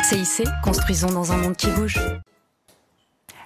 CIC, construisons dans un monde qui bouge.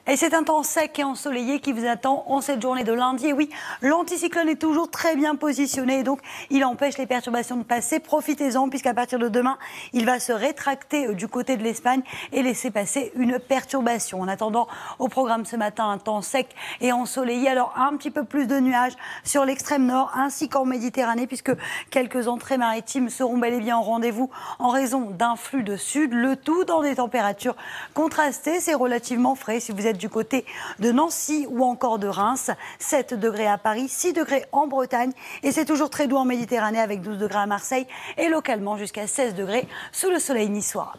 Et c'est un temps sec et ensoleillé qui vous attend en cette journée de lundi. Et oui, l'anticyclone est toujours très bien positionné et donc il empêche les perturbations de passer. Profitez-en puisqu'à partir de demain, il va se rétracter du côté de l'Espagne et laisser passer une perturbation. En attendant, au programme ce matin, un temps sec et ensoleillé. Alors un petit peu plus de nuages sur l'extrême nord ainsi qu'en Méditerranée puisque quelques entrées maritimes seront bel et bien en rendez-vous en raison d'un flux de sud. Le tout dans des températures contrastées. C'est relativement frais si vous êtes du côté de Nancy ou encore de Reims. 7 degrés à Paris, 6 degrés en Bretagne et c'est toujours très doux en Méditerranée avec 12 degrés à Marseille et localement jusqu'à 16 degrés sous le soleil niçois.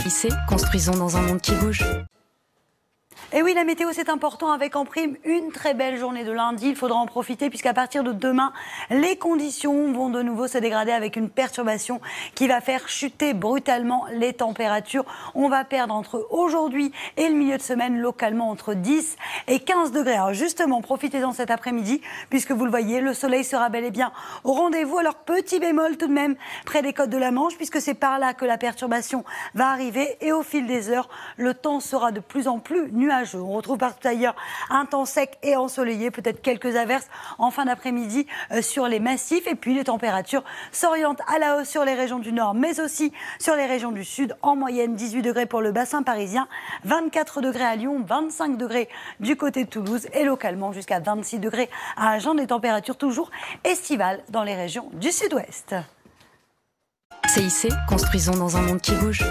CIC, construisons dans un monde qui bouge. Et oui, la météo, c'est important avec en prime une très belle journée de lundi. Il faudra en profiter puisqu'à partir de demain, les conditions vont de nouveau se dégrader avec une perturbation qui va faire chuter brutalement les températures. On va perdre entre aujourd'hui et le milieu de semaine localement entre 10 et 15 degrés. Alors justement, profitez-en cet après-midi puisque vous le voyez, le soleil sera bel et bien au rendez-vous. Alors petit bémol tout de même près des côtes de la Manche puisque c'est par là que la perturbation va arriver et au fil des heures, le temps sera de plus en plus nuageux. On retrouve partout ailleurs un temps sec et ensoleillé, peut-être quelques averses en fin d'après-midi sur les massifs. Et puis les températures s'orientent à la hausse sur les régions du nord, mais aussi sur les régions du sud. En moyenne, 18 degrés pour le bassin parisien, 24 degrés à Lyon, 25 degrés du côté de Toulouse et localement jusqu'à 26 degrés à Agen. Des températures toujours estivales dans les régions du sud-ouest. CIC, construisons dans un monde qui bouge.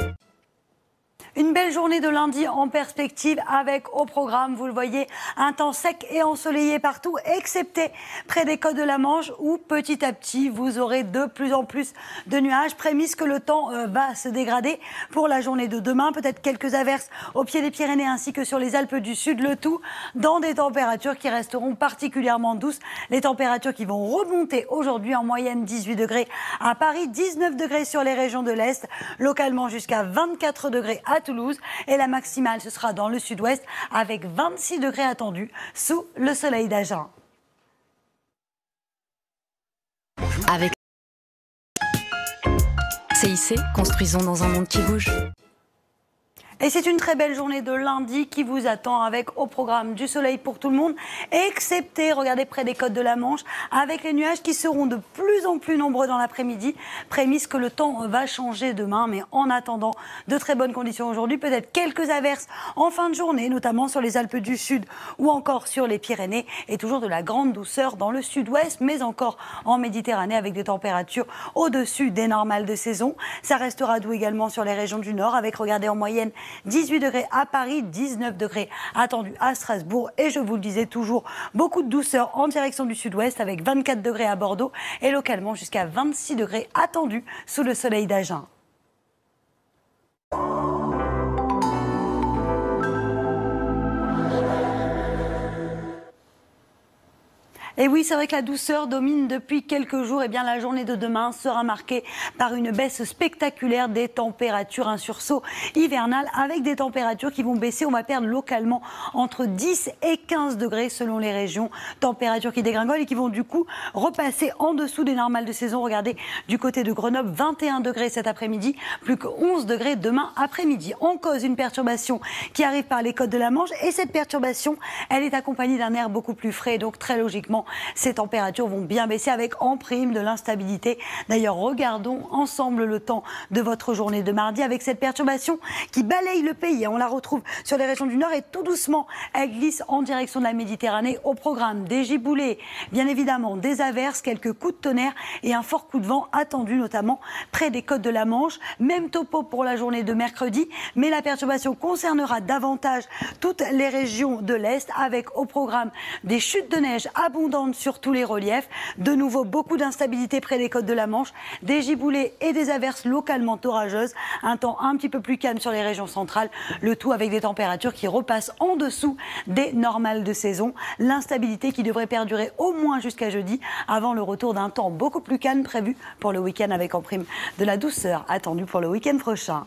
Une belle journée de lundi en perspective avec au programme, vous le voyez, un temps sec et ensoleillé partout, excepté près des côtes de la Manche où petit à petit vous aurez de plus en plus de nuages. Prémisse que le temps va se dégrader pour la journée de demain. Peut-être quelques averses au pied des Pyrénées ainsi que sur les Alpes du Sud. Le tout dans des températures qui resteront particulièrement douces. Les températures qui vont remonter aujourd'hui en moyenne 18 degrés à Paris, 19 degrés sur les régions de l'Est, localement jusqu'à 24 degrés à Toulouse et la maximale ce sera dans le sud-ouest avec 26 degrés attendus sous le soleil d'Agen. Avec CIC, construisons dans un monde qui bouge. Et c'est une très belle journée de lundi qui vous attend avec au programme du soleil pour tout le monde, excepté, regardez près des côtes de la Manche, avec les nuages qui seront de plus en plus nombreux dans l'après-midi. Prémisse que le temps va changer demain, mais en attendant de très bonnes conditions aujourd'hui, peut-être quelques averses en fin de journée, notamment sur les Alpes du Sud ou encore sur les Pyrénées, et toujours de la grande douceur dans le sud-ouest, mais encore en Méditerranée avec des températures au-dessus des normales de saison. Ça restera doux également sur les régions du nord, avec, regardez, en moyenne 18 degrés à Paris, 19 degrés attendus à Strasbourg et je vous le disais toujours, beaucoup de douceur en direction du sud-ouest avec 24 degrés à Bordeaux et localement jusqu'à 26 degrés attendus sous le soleil d'Agen. Et oui, c'est vrai que la douceur domine depuis quelques jours. Et bien, la journée de demain sera marquée par une baisse spectaculaire des températures, un sursaut hivernal avec des températures qui vont baisser. On va perdre localement entre 10 et 15 degrés selon les régions. Températures qui dégringolent et qui vont du coup repasser en dessous des normales de saison. Regardez, du côté de Grenoble, 21 degrés cet après-midi, plus que 11 degrés demain après-midi. En cause, une perturbation qui arrive par les côtes de la Manche. Et cette perturbation, elle est accompagnée d'un air beaucoup plus frais. Donc, très logiquement, ces températures vont bien baisser avec en prime de l'instabilité. D'ailleurs, regardons ensemble le temps de votre journée de mardi avec cette perturbation qui balaye le pays. On la retrouve sur les régions du Nord et tout doucement, elle glisse en direction de la Méditerranée. Au programme, des giboulées, bien évidemment, des averses, quelques coups de tonnerre et un fort coup de vent attendu, notamment près des côtes de la Manche. Même topo pour la journée de mercredi, mais la perturbation concernera davantage toutes les régions de l'Est avec au programme des chutes de neige abondantes sur tous les reliefs. De nouveau, beaucoup d'instabilité près des côtes de la Manche, des giboulées et des averses localement orageuses. Un temps un petit peu plus calme sur les régions centrales. Le tout avec des températures qui repassent en dessous des normales de saison. L'instabilité qui devrait perdurer au moins jusqu'à jeudi avant le retour d'un temps beaucoup plus calme prévu pour le week-end avec en prime de la douceur attendue pour le week-end prochain.